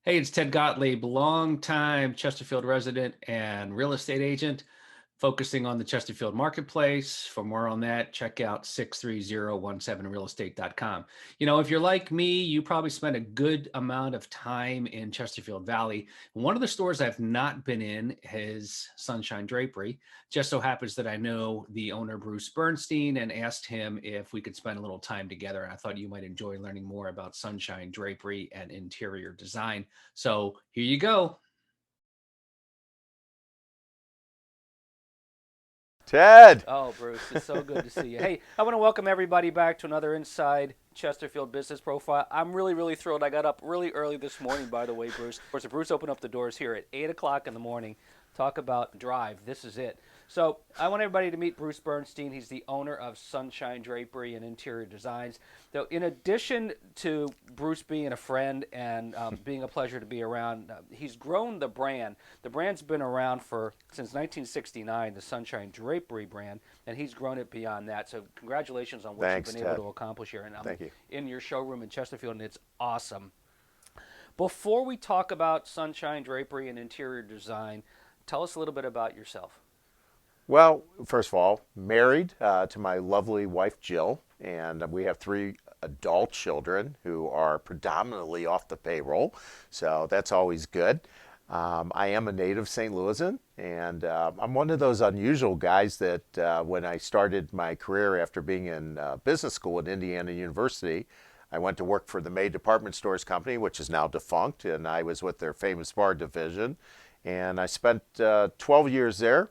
Hey, it's Ted Gottlieb, longtime Chesterfield resident and real estate agent, focusing on the Chesterfield marketplace. For more on that, check out 63017realestate.com. If you're like me, you probably spent a good amount of time in Chesterfield Valley. One of the stores I've not been in is Sunshine Drapery. Just so happens that I know the owner, Bruce Bernstein, and asked him if we could spend a little time together. And I thought you might enjoy learning more about Sunshine Drapery and Interior Design. So here you go. Ted. Oh, Bruce, it's so good to see you. Hey, I want to welcome everybody back to another Inside Chesterfield Business Profile. I'm really thrilled. I got up really early this morning, by the way, Bruce. Of course, Bruce opened up the doors here at 8 o'clock in the morning. Talk about drive. This is it. So I want everybody to meet Bruce Bernstein. He's the owner of Sunshine Drapery and Interior Designs. So in addition to Bruce being a friend and being a pleasure to be around, he's grown the brand. The brand's been around since 1969, the Sunshine Drapery brand, and he's grown it beyond that. So congratulations on what Thanks, you've been able Ted. to accomplish here. And I'm Thank you. in your showroom in Chesterfield, and it's awesome. Before we talk about Sunshine Drapery and Interior Design, tell us a little bit about yourself. Well, first of all, married to my lovely wife, Jill, and we have three adult children who are predominantly off the payroll, so that's always good. I am a native St. Louisan, and I'm one of those unusual guys that when I started my career after being in business school at Indiana University, I went to work for the May Department Stores Company, which is now defunct, and I was with their famous bar division. And I spent 12 years there.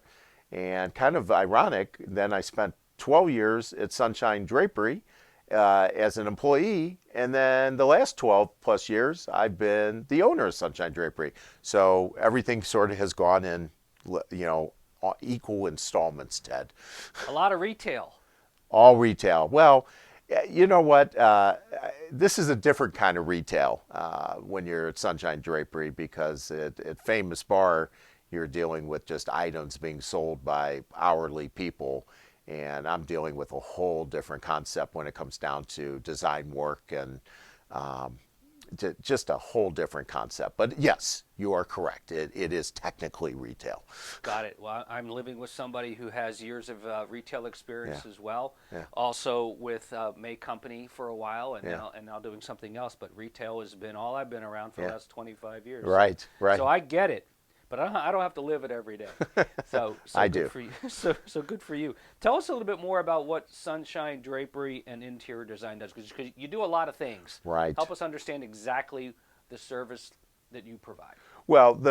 And kind of ironic, then I spent 12 years at Sunshine Drapery as an employee. And then the last 12 plus years, I've been the owner of Sunshine Drapery. So everything sort of has gone in, equal installments, Ted. A lot of retail. All retail. Well, you know what? This is a different kind of retail when you're at Sunshine Drapery because at Famous Bar, you're dealing with just items being sold by hourly people. And I'm dealing with a whole different concept when it comes down to design work and um, just a whole different concept. But yes, you are correct. It is technically retail. Got it. Well, I'm living with somebody who has years of retail Yeah, experience as well. yeah, Also with May Company for a while, and yeah, now doing something else. But retail has been all I've been around for the yeah. last 25 years. So, Right, right. so I get it. But I don't have to live it every day. So I good do. for you. So good for you. Tell us a little bit more about what Sunshine Drapery and Interior Design does, because you do a lot of things. Right. Help us understand exactly the service that you provide. Well,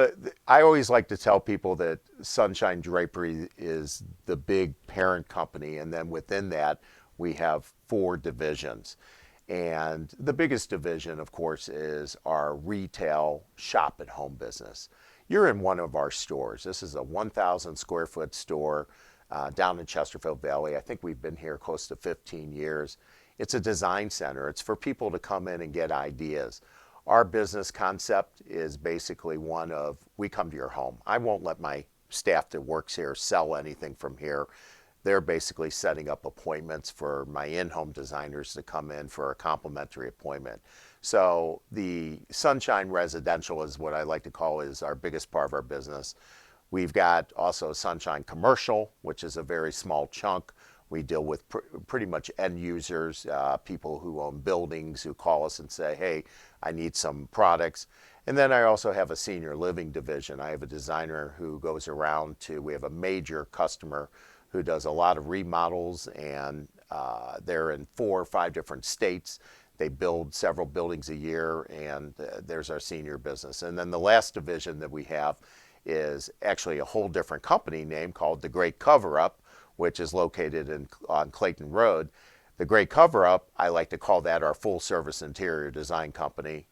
I always like to tell people that Sunshine Drapery is the big parent company, and then within that, we have four divisions. And the biggest division, of course, is our retail shop at home business. You're in one of our stores. This is a 1,000 square foot store down in Chesterfield Valley. I think we've been here close to 15 years. It's a design center. It's for people to come in and get ideas. Our business concept is basically one of we come to your home. I won't let my staff that works here sell anything from here. They're basically setting up appointments for my in-home designers to come in for a complimentary appointment. So the Sunshine Residential is what I like to call is our biggest part of our business. We've got also Sunshine Commercial, which is a very small chunk. We deal with pretty much end users, people who own buildings who call us and say, hey, I need some products. And then I also have a senior living division. I have a designer who goes around we have a major customer who does a lot of remodels, and they're in 4 or 5 different states. They build several buildings a year, and there's our senior business. And then the last division that we have is actually a whole different company name called The Great Cover Up, which is located on Clayton Road. The Great Cover Up, I like to call that our full service interior design company.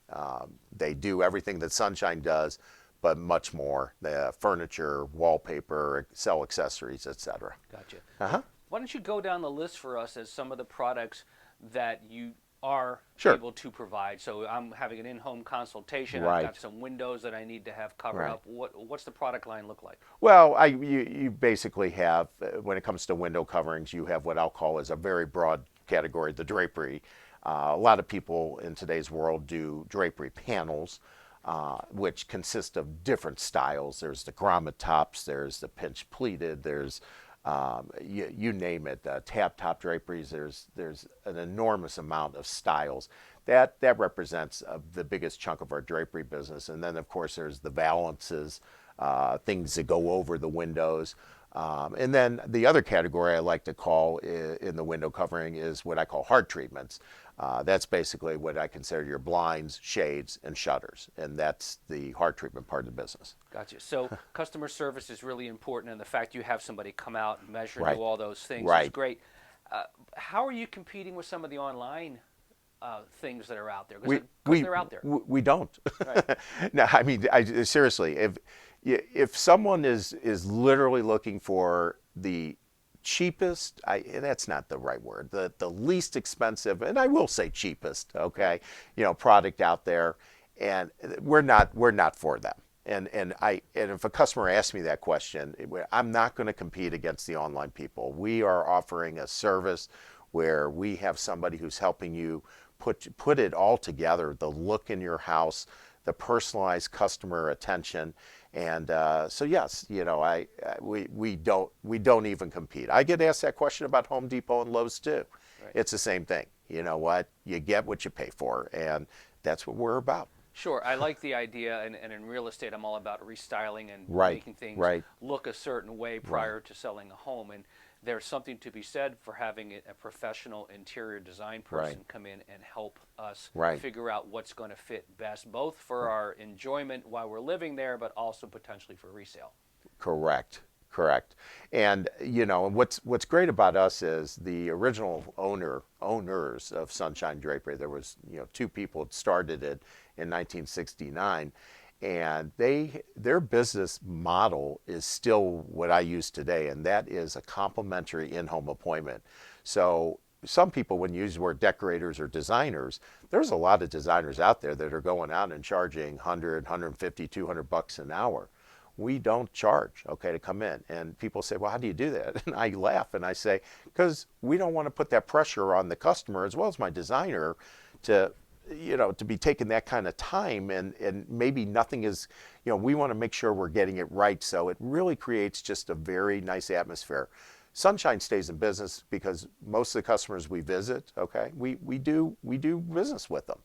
They do everything that Sunshine does, but much more. The furniture, wallpaper, sell accessories, etc. Gotcha. Uh-huh. Why don't you go down the list for us as some of the products that you are Sure. able to provide? So I'm having an in-home consultation. I've got Right. some windows that I need to have covered Right. up. What's the product line look like? Well, you basically have, when it comes to window coverings, you have what I'll call is a very broad category, the drapery. A lot of people in today's world do drapery panels. which consist of different styles. There's the grommet tops, there's the pinch pleated, there's you name it, tab top draperies. There's an enormous amount of styles. That represents the biggest chunk of our drapery business. And then of course there's the valances, things that go over the windows. And then the other category I like to call in the window covering is what I call hard treatments. That's basically what I consider your blinds, shades, and shutters. And that's the hard treatment part of the business. Gotcha. So customer service is really important, and the fact you have somebody come out and measure and Right. do all those things Right. is great. How are you competing with some of the online things that are out there? Because they're out there. We don't. Right. No, I mean, seriously, if someone is literally looking for the cheapest, and that's not the right word, the least expensive, and I will say cheapest, okay, product out there, and we're not for them. And if a customer asks me that question, I'm not going to compete against the online people. We are offering a service where we have somebody who's helping you put it all together, the look in your house, the personalized customer attention. And so yes, we don't even compete. I get asked that question about Home Depot and Lowe's too. Right. It's the same thing. You know what? You get what you pay for, and that's what we're about. Sure, I like the idea, and in real estate, I'm all about restyling and Right, making things right. look a certain way prior to selling a home. And there's something to be said for having a professional interior design person Right. come in and help us Right. figure out what's going to fit best, both for our enjoyment while we're living there, but also potentially for resale. Correct. And what's great about us is the original owners of Sunshine Drapery. There was two people that started it in 1969, and their business model is still what I use today, and that is a complimentary in-home appointment. So some people, when you use the word decorators or designers, there's a lot of designers out there that are going out and charging 100, 150, 200 bucks an hour. We don't charge, okay, to come in. And people say, well, how do you do that? And I laugh and I say, because we don't want to put that pressure on the customer as well as my designer to be taking that kind of time, and maybe nothing is, we want to make sure we're getting it right. So it really creates just a very nice atmosphere. Sunshine stays in business because most of the customers we visit, okay, we do business with them.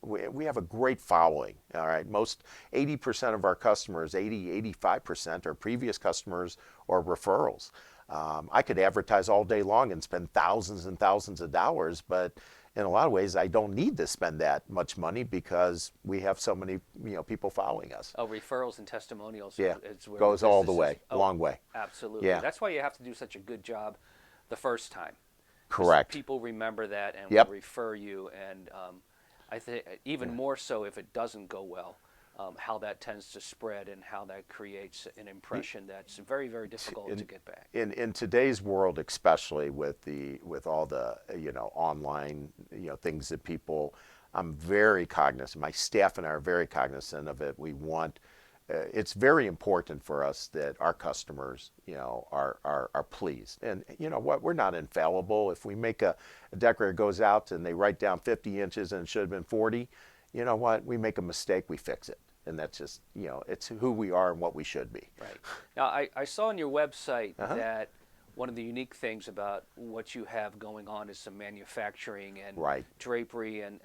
We have a great following, all right. Most 80% of our customers, 85% are previous customers or referrals. I could advertise all day long and spend thousands and thousands of dollars, but in a lot of ways, I don't need to spend that much money because we have so many people following us. Oh, referrals and testimonials. Yeah, is where goes the all the business way, is. a long way. Absolutely. Yeah. That's why you have to do such a good job the first time. 'Cause Correct. people remember that and Yep. will refer you, and I think even more so if it doesn't go well, how that tends to spread and how that creates an impression that's very, very difficult to get back. In today's world, especially with all the online things that people, I'm very cognizant. My staff and I are very cognizant of it. We want. It's very important for us that our customers, are pleased. And you know what? We're not infallible. If we make a decorator goes out and they write down 50 inches and it should have been 40, you know what? We make a mistake, we fix it. And that's just, it's who we are and what we should be. Right. Now, I saw on your website Uh-huh. that one of the unique things about what you have going on is some manufacturing and Right. drapery and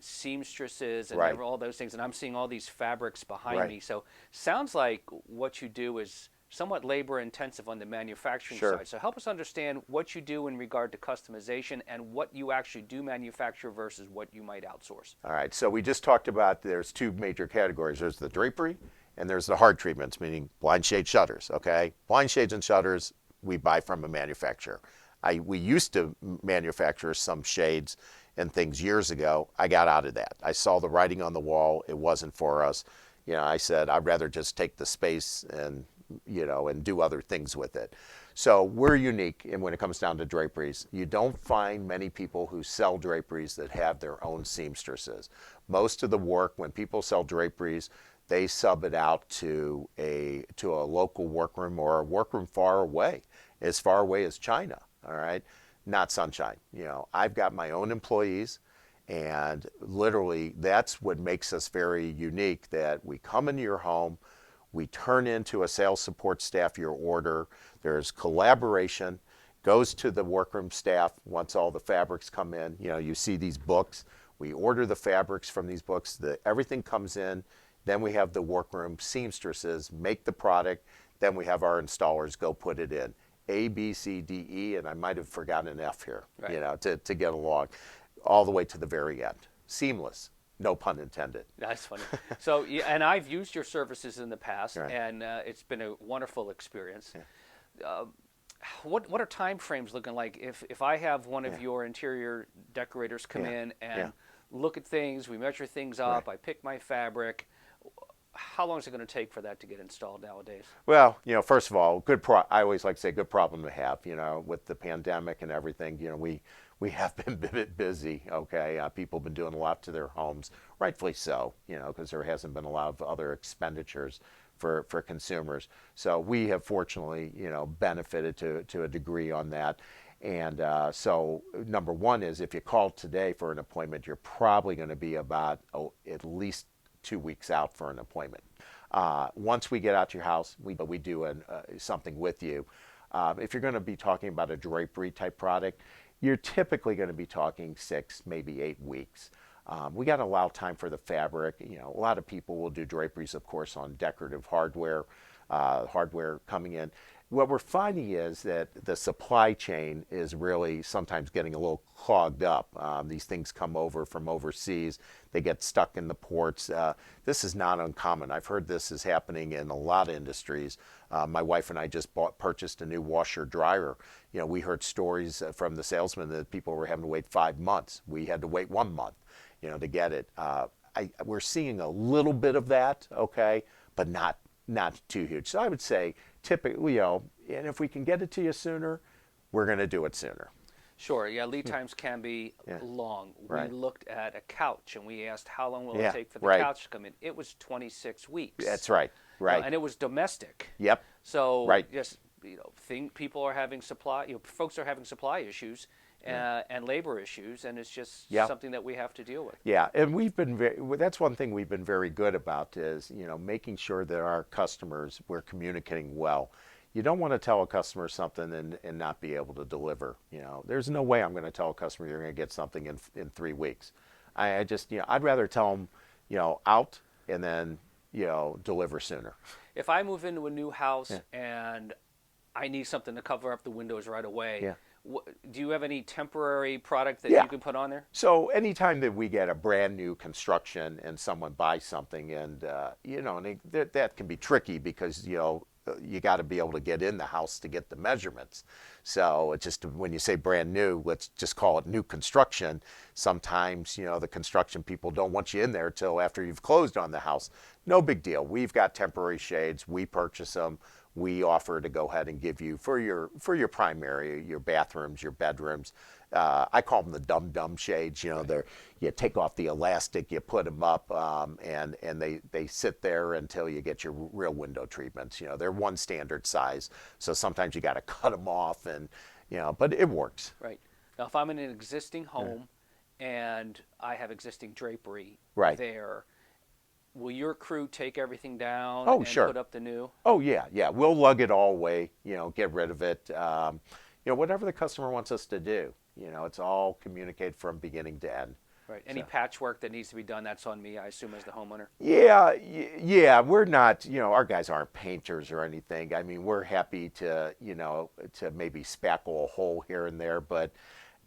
seamstresses and Right. all those things. And I'm seeing all these fabrics behind Right. me. So sounds like what you do is somewhat labor intensive on the manufacturing Sure. side. So help us understand what you do in regard to customization and what you actually do manufacture versus what you might outsource. All right, so we just talked about there's two major categories. There's the drapery and there's the hard treatments, meaning blind shade shutters, okay? Blind shades and shutters we buy from a manufacturer. We used to manufacture some shades and things years ago. I got out of that. I saw the writing on the wall. It wasn't for us. I said I'd rather just take the space and do other things with it. So we're unique, and when it comes down to draperies, you don't find many people who sell draperies that have their own seamstresses. Most of the work, when people sell draperies, they sub it out to a local workroom or a workroom far away as China. All right, not Sunshine. I've got my own employees, And literally, that's what makes us very unique, that we come into your home, we turn into a sales support staff your order, there's collaboration, goes to the workroom staff once all the fabrics come in. You know, you see these books, we order the fabrics from these books, everything comes in, then we have the workroom seamstresses make the product, then we have our installers go put it in. A, B, C, D, E, and I might have forgotten an F here, Right. you know, to get along, all the way to the very end. Seamless, no pun intended. That's funny. So, and I've used your services in the past, Right. and it's been a wonderful experience. What are time frames looking like? If I have one of your interior decorators come in and look at things, we measure things up, I pick my fabric. How long is it going to take for that to get installed nowadays? Well, you know, first of all, I always like to say good problem to have, you know, with the pandemic and everything. You know, we have been a bit busy, okay? People have been doing a lot to their homes, rightfully so, you know, because there hasn't been a lot of other expenditures for consumers. So we have fortunately, you know, benefited to a degree on that. And so number one is if you call today for an appointment, you're probably going to be about at least 2 weeks out for an appointment. Once we get out to your house, we do something with you. If you're going to be talking about a drapery type product, you're typically going to be talking 6, maybe 8 weeks. We got to allow time for the fabric. You know, a lot of people will do draperies, of course, on decorative hardware coming in. What we're finding is that the supply chain is really sometimes getting a little clogged up. These things come over from overseas. They get stuck in the ports. This is not uncommon. I've heard this is happening in a lot of industries. My wife and I just purchased a new washer dryer. You know, we heard stories from the salesman that people were having to wait 5 months. We had to wait 1 month, you know, to get it. We're seeing a little bit of that, okay, but not too huge. So I would say typically, you know, and if we can get it to you sooner, we're going to do it sooner. Sure, yeah, lead times can be long. Right. We looked at a couch and we asked how long will it take for the right. couch to come in. It was 26 weeks. That's right, right. And it was domestic. Yep. So right. just, you know, people are having folks are having supply issues and labor issues, and it's just something that we have to deal with. Yeah, and we've been that's one thing we've been very good about is, you know, making sure that our customers, we're communicating well. You don't want to tell a customer something and not be able to deliver. You know, there's no way I'm going to tell a customer you're going to get something in 3 weeks. I just, you know, I'd rather tell them, you know, out and then, you know, deliver sooner. If I move into a new house and I need something to cover up the windows right away, do you have any temporary product that you can put on there? So anytime that we get a brand new construction and someone buys something, and you know, and that can be tricky because, you know, you got to be able to get in the house to get the measurements. So it's just, when you say brand new, let's just call it new construction. Sometimes, you know, the construction people don't want you in there till after you've closed on the house. No big deal. We've got temporary shades. We purchase them. We offer to go ahead and give you for your primary, your bathrooms, your bedrooms. I call them the dum-dum shades. You know, you take off the elastic, you put them up, and they sit there until you get your real window treatments. You know, they're one standard size, so sometimes you got to cut them off, and you know, but it works. Right. Now, if I'm in an existing home and I have existing drapery there, will your crew take everything down and put up the new? Oh, yeah. We'll lug it all away, you know, get rid of it. You know, whatever the customer wants us to do. You know, it's all communicated from beginning to end. Right. Any patchwork that needs to be done, that's on me, I assume, as the homeowner? Yeah. We're not, you know, our guys aren't painters or anything. I mean, we're happy to, you know, to maybe spackle a hole here and there, but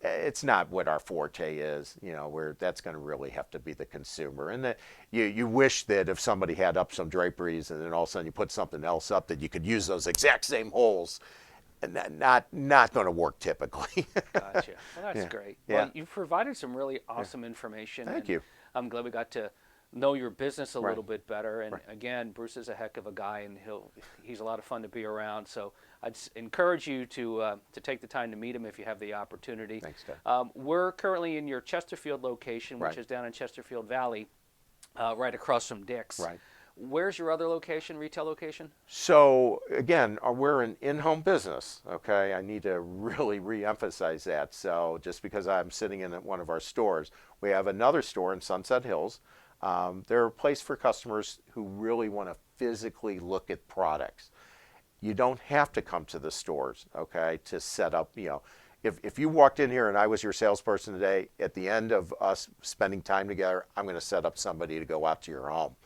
it's not what our forte is. You know, that's going to really have to be the consumer. And that you wish that if somebody had up some draperies and then all of a sudden you put something else up, that you could use those exact same holes. And not going to work typically. Gotcha. Well, that's great. Well, you've provided some really awesome information. Thank you. I'm glad we got to know your business a little bit better. And again, Bruce is a heck of a guy, and he's a lot of fun to be around. So I'd encourage you to take the time to meet him if you have the opportunity. Thanks, Ted. We're currently in your Chesterfield location, which is down in Chesterfield Valley, right across from Dick's. Right. Where's your other location, retail location? So again, we're an in-home business. Okay, I need to really re-emphasize that. So just because I'm sitting in one of our stores, we have another store in Sunset Hills. They're a place for customers who really want to physically look at products. You don't have to come to the stores, okay, to set up, if you walked in here and I was your salesperson today, at the end of us spending time together, I'm going to set up somebody to go out to your home.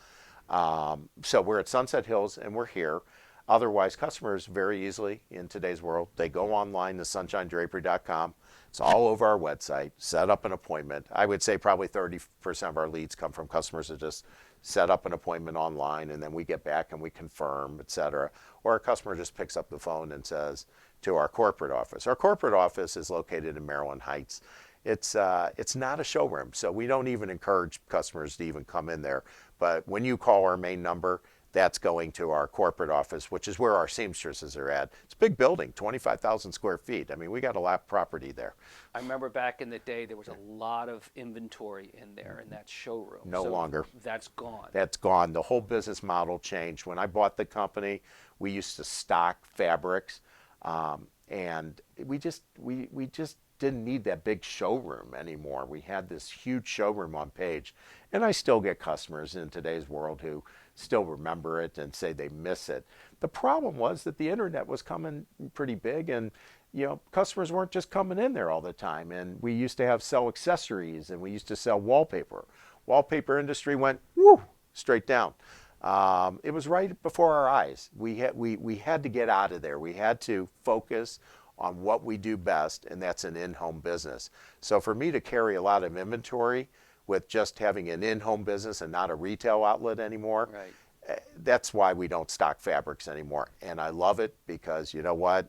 So we're at Sunset Hills and we're here. Otherwise, customers very easily in today's world, they go online to sunshinedrapery.com. It's all over our website. Set up an appointment. I would say probably 30% of our leads come from customers that just set up an appointment online and then we get back and we confirm, et cetera. Or a customer just picks up the phone and says to our corporate office. Our corporate office is located in Maryland Heights. It's not a showroom, so we don't even encourage customers to even come in there. But when you call our main number, that's going to our corporate office, which is where our seamstresses are at. It's a big building, 25,000 square feet. I mean, we got a lot of property there. I remember back in the day, there was a lot of inventory in there in that showroom. No longer. That's gone. That's gone. The whole business model changed. When I bought the company, we used to stock fabrics, and we just didn't need that big showroom anymore. We had this huge showroom on Page, and I still get customers in today's world who still remember it and say they miss it. The problem was that the internet was coming pretty big, and customers weren't just coming in there all the time. And we used to sell accessories, and we used to sell wallpaper. Wallpaper industry went straight down. It was right before our eyes. We had to get out of there. We had to focus on what we do best, and that's an in-home business. So for me to carry a lot of inventory with just having an in-home business and not a retail outlet anymore, Right. That's why we don't stock fabrics anymore. And I love it because you know what?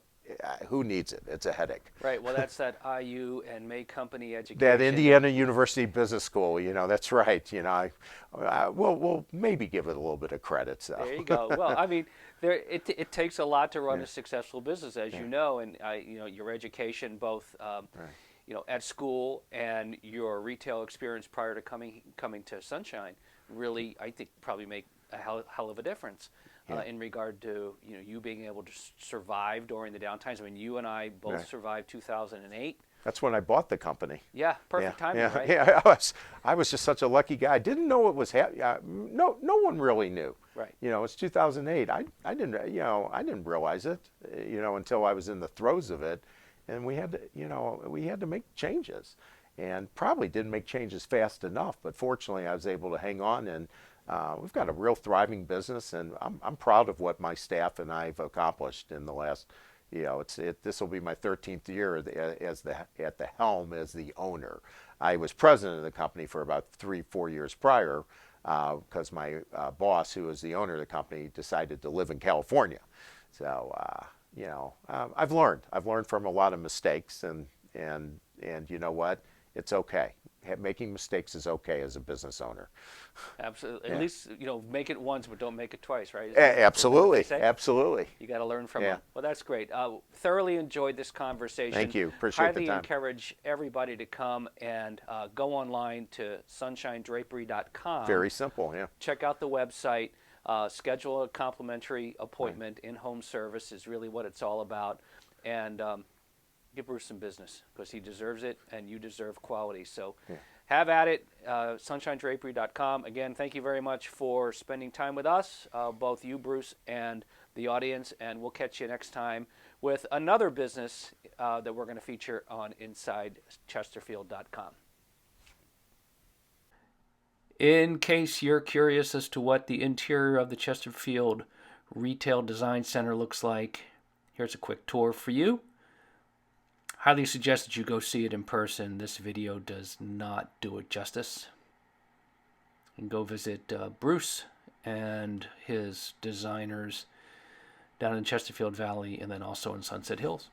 Who needs it? It's a headache. Right. Well, that's that IU and May Company education. That Indiana University Business School, that's right. We'll maybe give it a little bit of credit. So. There you go. Well, I mean, it takes a lot to run a successful business, as you know, and your education, both at school and your retail experience prior to coming to Sunshine, really, I think, probably make a hell of a difference. In regard to you being able to survive during the downtimes. I mean, you and I both survived 2008. That's when I bought the company. Yeah, perfect timing, right? Yeah, I was just such a lucky guy. I didn't know it was no one really knew. Right. It's 2008. I didn't realize it. Until I was in the throes of it, and we had to make changes, and probably didn't make changes fast enough. But fortunately, I was able to hang on and. We've got a real thriving business, and I'm proud of what my staff and I've accomplished in the last, this will be my 13th year at the helm as the owner. I was president of the company for about 3-4 years prior because my boss, who was the owner of the company, decided to live in California. So, I've learned from a lot of mistakes, and you know what? It's okay. Making mistakes is okay as a business owner. Absolutely. At least, make it once, but don't make it twice, right? Absolutely. Absolutely. You got to learn from it. Well, that's great. Thoroughly enjoyed this conversation. Thank you. Appreciate the time. Highly encourage everybody to come and go online to sunshinedrapery.com. Very simple, yeah. Check out the website. Schedule a complimentary appointment. In-home service is really what it's all about. And give Bruce some business because he deserves it and you deserve quality. So have at it, sunshinedrapery.com. Again, thank you very much for spending time with us, both you, Bruce, and the audience. And we'll catch you next time with another business that we're going to feature on InsideChesterfield.com. In case you're curious as to what the interior of the Chesterfield Retail Design Center looks like, here's a quick tour for you. Highly suggest that you go see it in person. This video does not do it justice. And go visit Bruce and his designers down in Chesterfield Valley and then also in Sunset Hills.